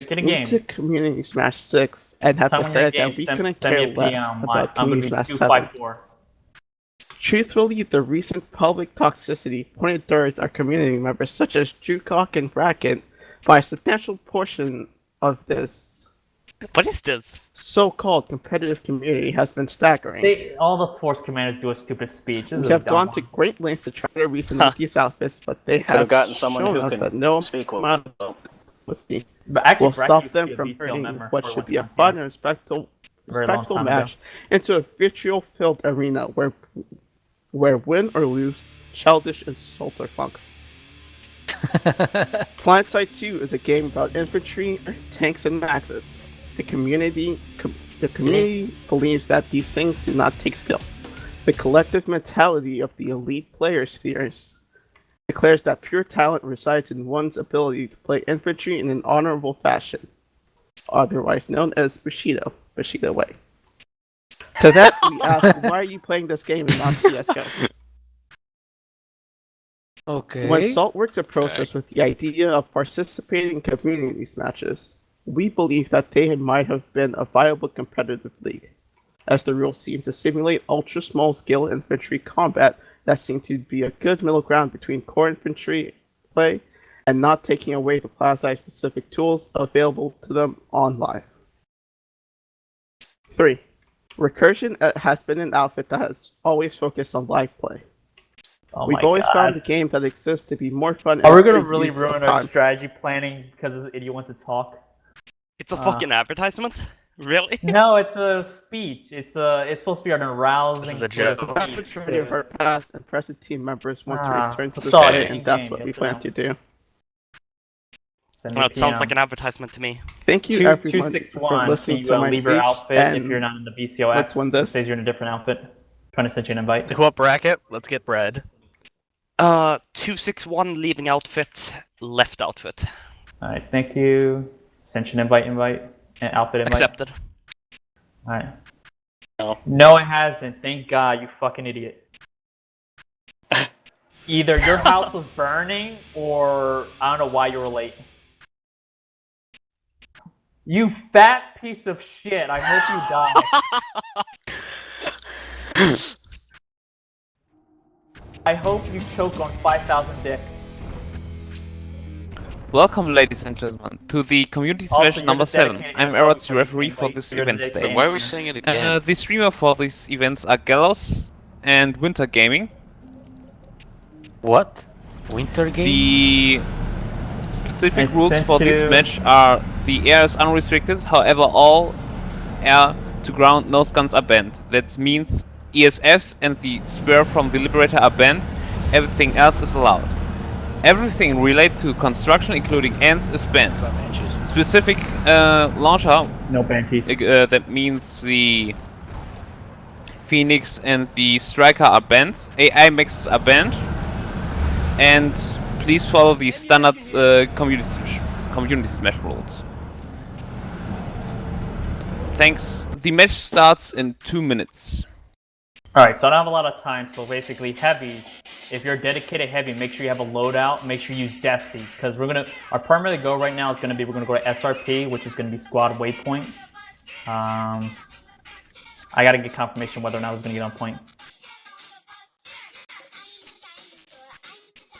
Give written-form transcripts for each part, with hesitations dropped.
Get a moved to game. Community Smash 6 and have Tell me when you're decided game. that we Send couldn't me care a less PM. about I'm gonna Community be Smash 7. 254. Truthfully, the recent public toxicity pointed towards our community members such as Jukok and Bracken by a substantial portion of this What is this? so-called competitive community has been staggering. All the Force Commanders do a stupid speech. This We is a have dumb gone one. to great lengths to try to reason these outfits, but they Could have have gotten someone shown who us can that no speak amount of well. sympathy But actually, will Bracken stop used to them be a from VCO turning member what for should Winter be a Frontier. fun and Very long respectful time match ago. into a vitriol-filled arena where win or lose, childish insults are funk. Planetside 2 is a game about infantry, tanks, and maxes. The community believes that these things do not take skill. The collective mentality of the elite player spheres declares that pure talent resides in one's ability to play infantry in an honorable fashion, otherwise known as Bushido way. To that, we ask, why are you playing this game and not CSGO? Okay. When Saltworks approached us with the idea of participating in community matches, we believe that they might have been a viable competitive league, as the rules seem to simulate ultra-small scale infantry combat that seemed to be a good middle ground between core infantry play and not taking away the Planetside-specific tools available to them on live. 3. Recursion has been an outfit that has always focused on live play. Oh We've my always God. found the game that exists to be more fun. Are we after gonna really use of ruin our time. strategy planning because this idiot wants to talk? It's a fucking advertisement? Really? No, it's a speech. It's supposed to be an arousing. This is a sort of joke. The vast speech majority of to- our past and present team members want to return to the so play, in and that's game, what we yes or plan no? to do. Send me Well, a it sounds PM. like an advertisement to me. Thank you, everyone, for 261. listening Can to you my leave your speech, outfit if and you're not in the VCO let's win this. It says you're in a different outfit. Trying to send you an invite. The co-op bracket, let's get bread. 261 leaving outfit, left outfit. All right, thank you. Sent you an invite, and outfit invite. Accepted. All right. No. No, it hasn't. Thank God, you fucking idiot. Either your house was burning, or I don't know why you were late. You fat piece of shit. I hope you die. I hope you choke on 5,000 dicks. Welcome, ladies and gentlemen, to the Community Also, Smash you're number the 7. dedicated I'm NFL Erod, the person referee thing, for like, this you're the event dedicated today. Why are we saying it again? The streamer for these events are Gallows and Winter Gaming. What? Winter game? The specific rules sent for this to- match are the air is unrestricted, however all air to ground nose guns are banned. That means ESFs and the spear from the Liberator are banned, everything else is allowed. Everything related to construction, including ants, is banned. Specific launcher, No banties. that means the Phoenix and the Striker are banned, AI mixes are banned, and please follow the standard community smash rules. Thanks. The match starts in 2 minutes. Alright, so I don't have a lot of time, so basically heavy, if you're a dedicated heavy, make sure you have a loadout, make sure you use Death Seek, because our primary goal right now is going to be, we're going to go to SRP, which is going to be squad waypoint. I got to get confirmation whether or not I was going to get on point.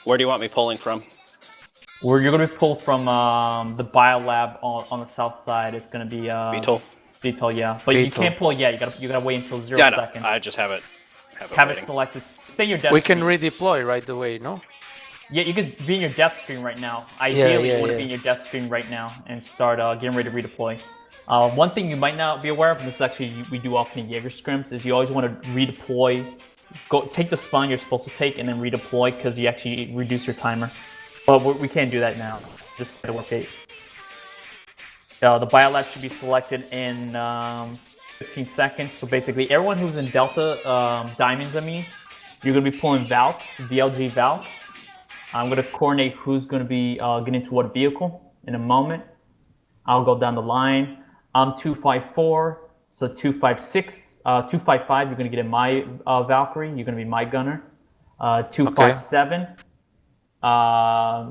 Where do you want me pulling from? You're going to be pulled from the biolab on the south side. It's going to be VTOL? VTOL, yeah. But you VTOL. can't pull yet. You gotta wait until 0 Yeah, no, seconds. I just have it Have it waiting. selected. Stay in your death We can stream. redeploy right away, no? Yeah, you could be in your death stream right now. Ideally, you want to be in yeah. your death stream right now and start getting ready to redeploy. One thing you might not be aware of, and this is actually we do often in Jaeger scrims, is you always want to redeploy. Go take the spawn you're supposed to take and then redeploy because you actually reduce your timer. But we can't do that now. It's just the work date. The biolab should be selected in 15 seconds. So basically, everyone who's in Delta Diamonds, you're going to be pulling Valks, VLG Valks. I'm going to coordinate who's going to be getting into what vehicle in a moment. I'll go down the line. I'm 254, so 256, 255, you're going to get in my Valkyrie. You're going to be my gunner. 257,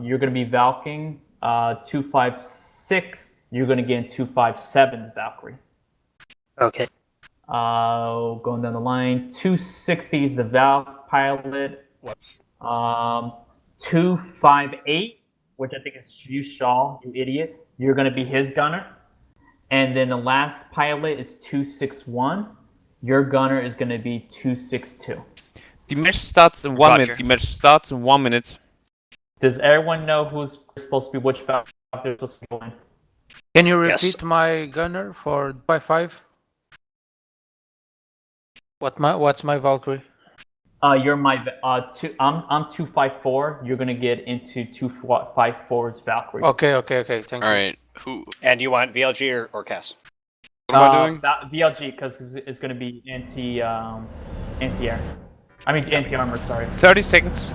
you're going to be Valking. 256, you're going to get in 257's Valkyrie. Okay. Going down the line, 260 is the Valk pilot. Whoops. 258, which I think is you, Shaw, you idiot. You're going to be his gunner. And then the last pilot is 261. Your gunner is going to be 262. The match starts in 1 Roger. minute. The match starts in 1 minute. Does everyone know who's supposed to be which Valkyrie they're supposed to go in? Can you Yes. repeat my gunner for 5? What's my Valkyrie? You're my I'm 254. You're gonna get into 254's Valkyries. Okay. Thank you. Alright, who? And you want VLG or Cass? What am I doing? VLG because it's gonna be anti-air. I mean anti-armor. Sorry. 30 seconds.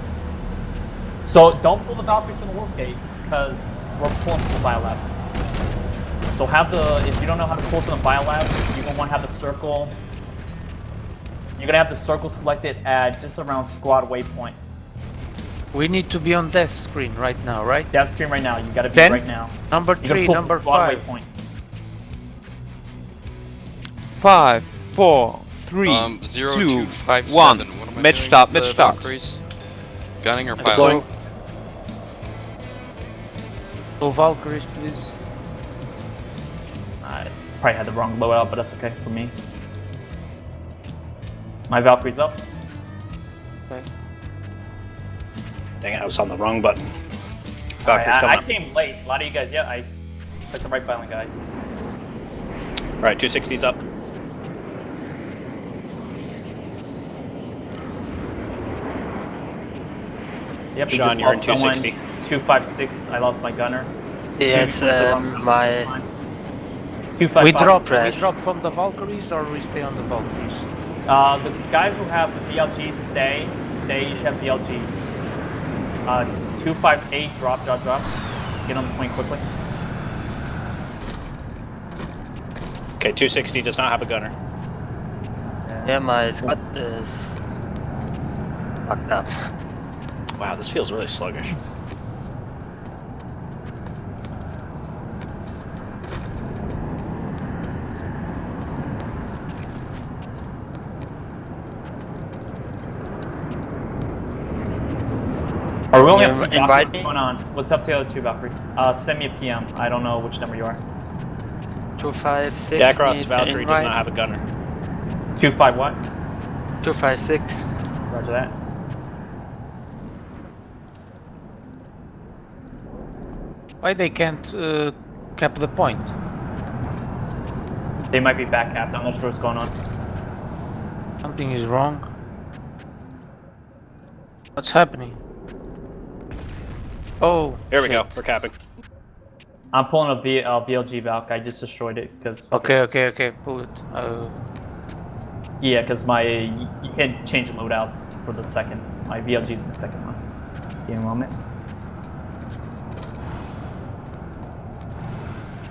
So don't pull the Valkyries from the warp gate because we're pulling from the biolab. So if you don't know how to pull from the biolab, you're gonna want to have the circle. You're gonna have the circle selected at just around squad waypoint. We need to be on death screen right now, right? Death screen right now. You gotta be 10? right now. Number You gotta 3, pull number from squad 5. waypoint. 5, 4, 3, 0, 2, 2, 5, 1. 7. What am I Match doing start, with match the start. Valkyries? Gunning or Deploying. pilot? So Valkyries, please. I probably had the wrong loadout, but that's okay for me. My Valkyrie's up. Dang it, I was on the wrong button. Alright, Valkyrie's coming I up. came late. A lot of you guys, yeah, I clicked the right button, guys. Right, 260's up. Yep, we Sean, just you're in lost someone. 260. 256. I lost my gunner. Yeah, it's my 255. We drop Right. from the Valkyries or we stay on the Valkyries? The guys who have the VLGs stay. You should have VLGs. 258. Drop. Get on the point quickly. Okay, 260 does not have a gunner. yeah, my squad is fucked up. Wow, this feels really sluggish. Or we only have You two invite Valkyries me? going on. What's up to the other two Valkyries? Send me a PM. I don't know which number you are. 256. Dacross need Valkyrie does invite. not have a gunner. 25 what? 256. Roger that. Why they can't cap the point? They might be back capped. I'm not sure what's going on. Something is wrong. What's happening? Oh, Here we go, shit. we're capping. I'm pulling a VLG Valk. I just destroyed it because Okay, pull it. yeah, because you can't change loadouts for the second. My VLG's in the second one. Give me a moment.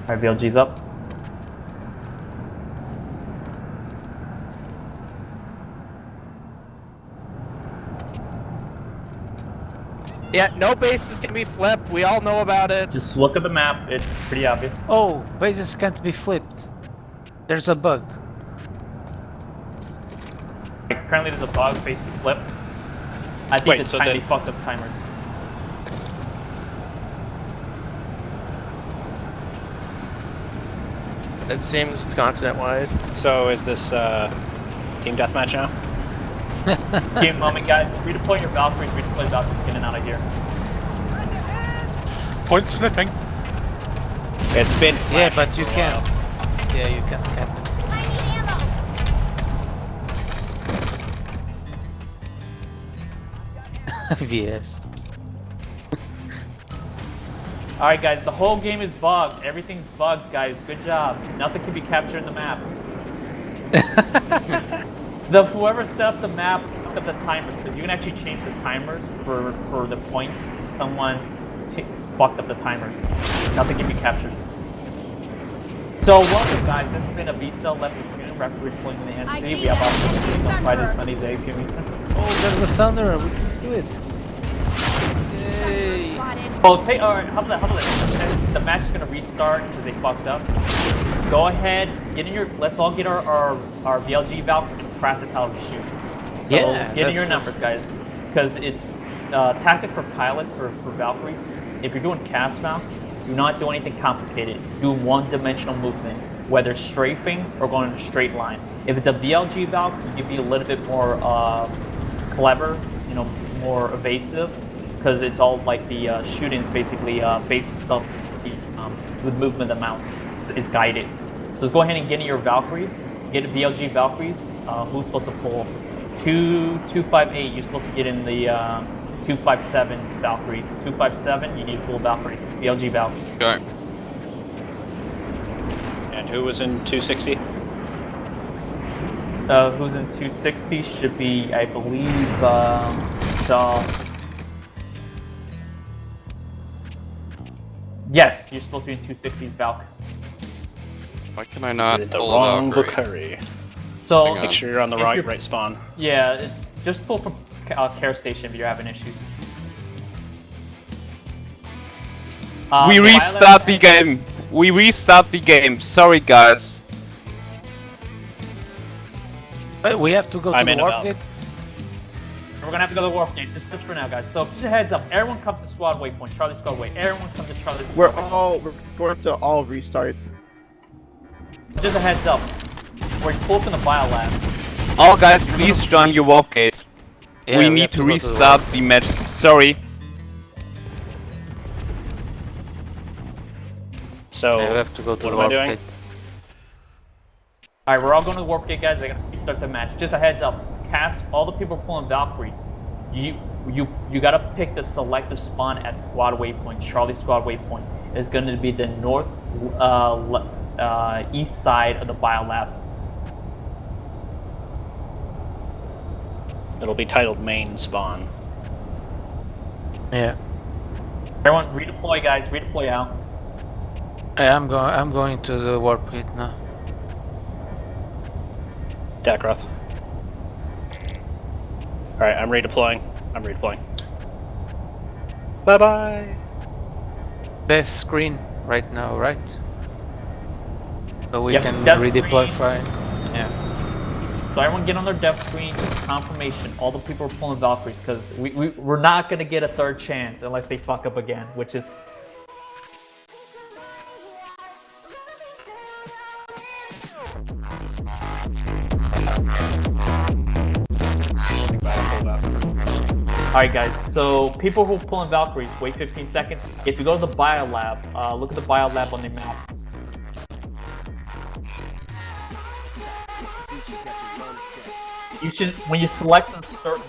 Alright, VLG's up. Yeah, no base is gonna be flipped. We all know about it. Just look at the map. It's pretty obvious. Oh, bases can't be flipped. There's a bug. Currently, there's a bug basically flipped. I think Wait, it's so time the- they fucked up timers. It seems it's continent wide. So is this team deathmatch now? Give me a moment, guys. Redeploy your Valkyries. Redeploy Valkyries. Get in and out of here. Point sniffing. It's been Yeah, flashing but you for a while. can't. Yeah, you can't cap it. VS. Alright, guys. The whole game is bugged. Everything's bugged, guys. Good job. Nothing can be captured in the map. Whoever set up the map fucked up the timers, because you can actually change the timers for the points. Someone fucked up the timers. Nothing can be captured. So welcome, guys. This has been a VCO left between referee pulling in the NC. We have our on Friday, Sundays, 8 p.m. Eastern. Oh, there's a sounder. We can do it. Yay. Oh, alright, how about this? Since the match is gonna restart because they fucked up. Go ahead, let's all get our VLG valves and practice how to shoot. So Yeah, get in your numbers, guys. Because it's tactic for pilots for Valkyries. If you're doing cast mounts, do not do anything complicated. Do one-dimensional movement, whether strafing or going in a straight line. If it's a VLG valve, you can be a little bit more clever, more evasive, because it's all like the shooting is basically based on the movement of the mounts. It's guided. So go ahead and get in your Valkyries. Get VLG Valkyries. Who's supposed to pull? 258. You're supposed to get in the 257's Valkyrie. 257. You need to pull Valkyrie. VLG Valkyrie. Okay. And who was in 260? Who's in 260 should be, I believe, Yes, you're supposed to be in 260's Valk. Why can I not The pull wrong Valkyrie? Valkyrie. So Hang on. Make sure you're on the right spawn. Yeah, just pull from care station if you're having issues. We restart the game. We restart the game. Sorry, guys. Wait, we have to go I'm to in the warp about. gate. We're gonna have to go to the warp gate just for now, guys. So just a heads up, everyone come to squad waypoint, Charlie squad way. Everyone come to Charlie squad We're waypoint. going to all restart. Just a heads up. We're pull from the biolab. All guys, please join your warp gate. Yeah, we have need to go the restart warp. the match. Sorry. So, Yeah, we have to go to what the am I warp doing? gate. Alright, we're all going to the warp gate, guys. They're gonna restart the match. Just a heads up. Cast all the people pulling Valkyries. You gotta pick the selective spawn at squad waypoint. Charlie squad waypoint is going to be the north east side of the biolab. it'll be titled main spawn. Yeah. Everyone, redeploy, guys. Redeploy out. Yeah, I'm going to the warp gate now. Dakroth. Alright, I'm redeploying. Bye bye! Death screen right now, right? So we Yep, can death redeploy screen. fine. Yeah. So everyone get on their dev screen, just confirmation. All the people are pulling Valkyries, because we're not going to get a third chance unless they fuck up again, which is... Alright guys, so people who are pulling Valkyries, wait 15 seconds. If you go to the biolab, look at the biolab on the map. You should, when you select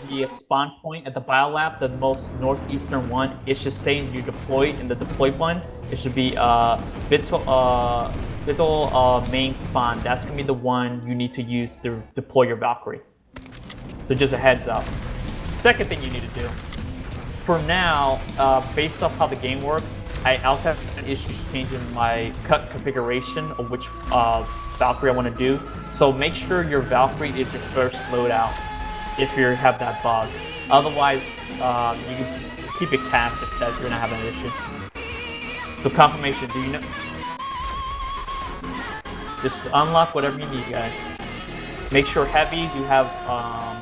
the spawn point at the biolab, the most northeastern one, it should say you deployed in the deploy button. It should be Vittel main spawn. That's gonna be the one you need to use to deploy your Valkyrie. So just a heads up. Second thing you need to do. For now, based off how the game works, I also have an issue changing my cut configuration of which Valkyrie I want to do. So make sure your Valkyrie is your first loadout if you have that bug. Otherwise, you can keep it cast if you're not having an issue. So confirmation, do you know? Just unlock whatever you need, guys. Make sure heavies you have.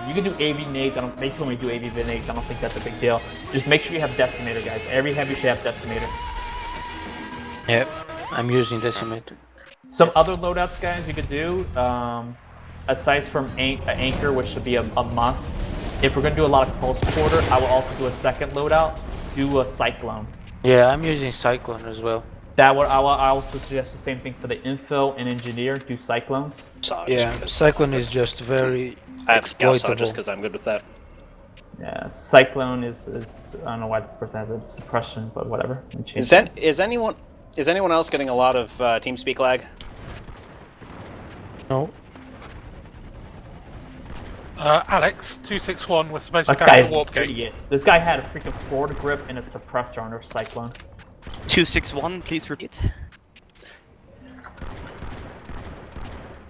You can do AV nades. They told me to do AV nades. I don't think that's a big deal. Just make sure you have decimator, guys. Every heavy should have decimator. Yep. I'm using decimator. Some other loadouts, guys, you could do, aside from Anchor, which should be a must. If we're going to do a lot of close quarter, I will also do a second loadout, do a Cyclone. Yeah, I'm using Cyclone as well. I will also suggest the same thing for the Info and Engineer, do Cyclones. Yeah, Cyclone is just very I have Gauss exploitable. just because I'm good with that. Yeah, Cyclone is I don't know why this person has a suppression, but whatever. Is anyone else getting a lot of TeamSpeak lag? No. Alex, 261, we're supposed to This go guy to is the warp an gate. idiot. This guy had a freaking forward grip and a suppressor on her Cyclone. 261, please repeat.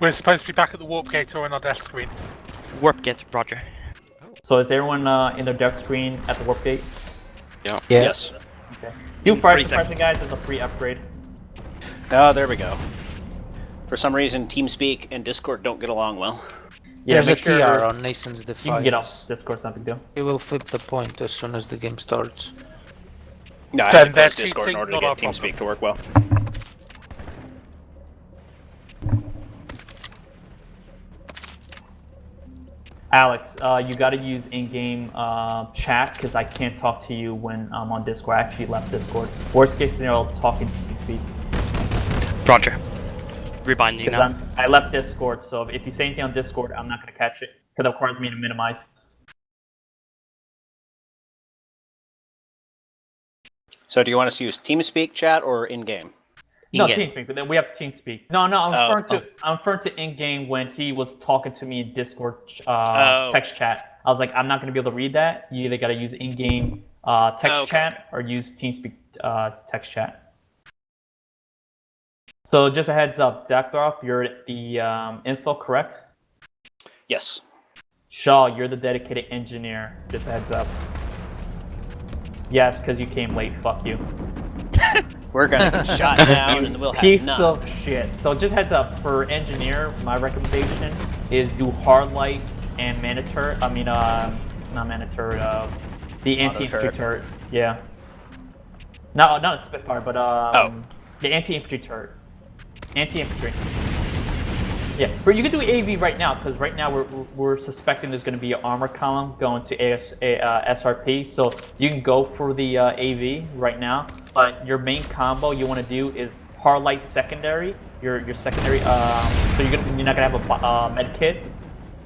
We're supposed to be back at the warp gate or on our death screen. Warp gate, roger. So is everyone in their dev screen at the warp gate? Yeah. Yeah. Yes. Do fire 3 suppression, seconds. guys, as a free upgrade. Oh, there we go. For some reason, TeamSpeak and Discord don't get along well. Yeah, There's a make TR sure on Nason's Defiance. you can get off Discord, it's not a big deal. He will flip the point as soon as the game starts. No, I had to Then they're close Discord in cheating, order to not our get TeamSpeak problem. to work well. Alex, you got to use in-game chat because I can't talk to you when I'm on Discord. I actually left Discord. Worst case scenario, I'll talk in TeamSpeak. Roger. Rebinding now. I left Discord, so if you say anything on Discord, I'm not going to catch it because it requires me to minimize. So do you want us to use TeamSpeak chat or in-game? No, In-game. TeamSpeak, but then we have TeamSpeak. No, I'm referring to in-game when he was talking to me in Discord text chat. I was like, I'm not going to be able to read that. You either got to use in-game text chat or use TeamSpeak text chat. So just a heads up, Dakdarov, you're the info, correct? Yes. Shaw, you're the dedicated engineer. Just a heads up. Yes, because you came late. Fuck you. We're gonna get shot down and we'll have Piece none. of shit. So just heads up, for engineer, my recommendation is do Hardlight and Manitur. I mean, not Manitur, the anti-infantry turret. Yeah. No, not a Spitfire, but the anti-infantry turret. Anti-infantry. Yeah, but you can do AV right now because right now we're suspecting there's going to be an armor column going to SRP, so you can go for the AV right now. But your main combo you want to do is Hardlight secondary. Your secondary. So you're not gonna have a med kit.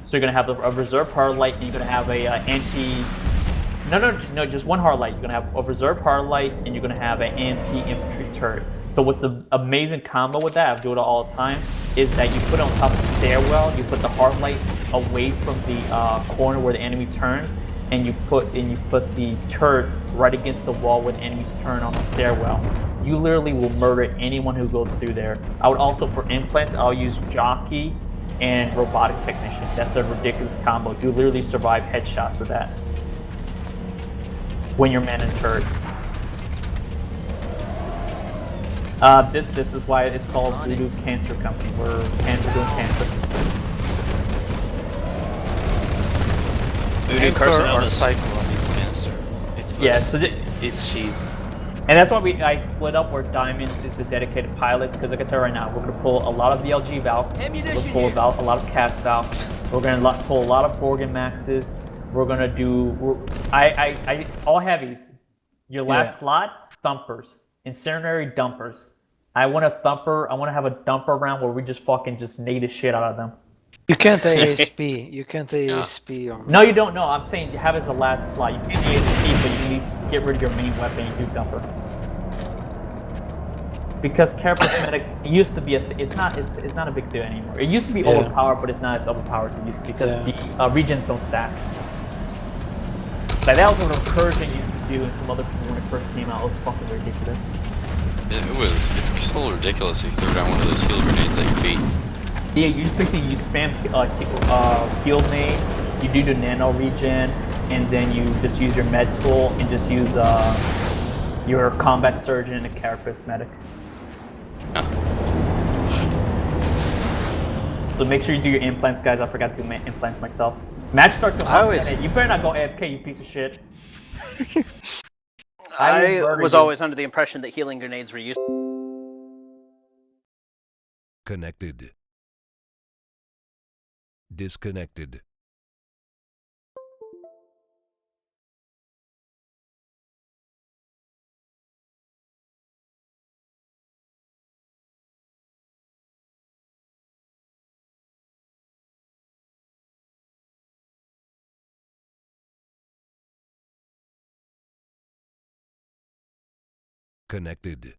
So you're gonna have a reserve Hardlight, and you're gonna have a anti. No, just one Hardlight. You're gonna have a reserve Hardlight, and you're gonna have an anti-infantry turret. So what's the amazing combo with that? I do it all the time. Is that you put it on top of the stairwell, you put the Hardlight away from the corner where the enemy turns, and you put the turret right against the wall where the enemies turn on the stairwell. You literally will murder anyone who goes through there. I would also, for implants, I'll use jockey and robotic technician. That's a ridiculous combo. You literally survive headshots with that when you're manning turret. This is why it's called Voodoo Cancer Company. We're doing cancer. Voodoo carcinomas. Cyclone is cancer. It's Yeah, so it's cheese. And that's why I split up where Diamonds is the dedicated pilots, because I can tell right now, we're going to pull a lot of VLG valves, we'll pull a lot of cast valves, we're going to pull a lot of Borgen Maxes, we're going to do, all heavies, your last slot, thumpers, incendiary dumpers. I want a thumper, I want to have a dumper round where we just fucking just nade the shit out of them. You can't ASP. You can't ASP. No, you don't know. I'm saying you have it as the last slot. You can ASP, but you at least get rid of your main weapon and do dumper. Because Carapace Medic used to be it's not a big deal anymore. It used to be overpowered, but it's not as overpowered as it used to be because the regions don't stack. Like that was what Recursion used to do and some other people when it first came out. It was fucking ridiculous. It's so ridiculous if you throw down one of those heal grenades at your feet. Yeah, you just basically spam heal nades, you do the nano regen, and then you just use your med tool and just use your combat surgeon and a carapace medic. So make sure you do your implants, guys. I forgot to do my implants myself. Match starts in 1 minute. You better not go AFK, you piece of shit. I was always under the impression that healing grenades were used. Connected. Disconnected. Connected.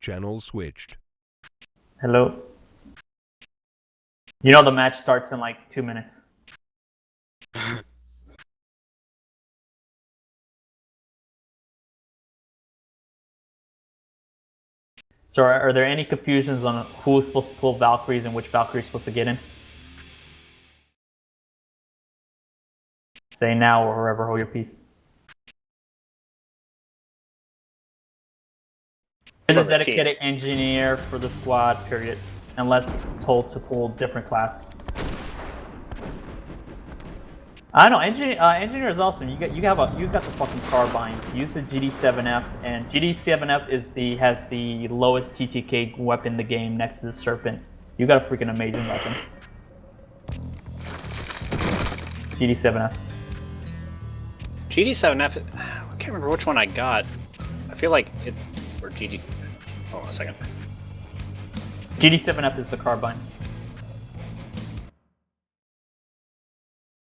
Channel switched. Hello. You know the match starts in like 2 minutes. So are there any confusions on who's supposed to pull Valkyries and which Valkyrie is supposed to get in? Say now or wherever, hold your peace. There's a dedicated engineer for the squad, period. Unless told to pull different class. I know, engineer is awesome. You got the fucking carbine. Use the GD7F, and GD7F has the lowest TTK weapon in the game next to the Serpent. You got a freaking amazing weapon. GD7F. GD7F. I can't remember which one I got. I feel like it or GD. Hold on a second. GD7F is the carbine.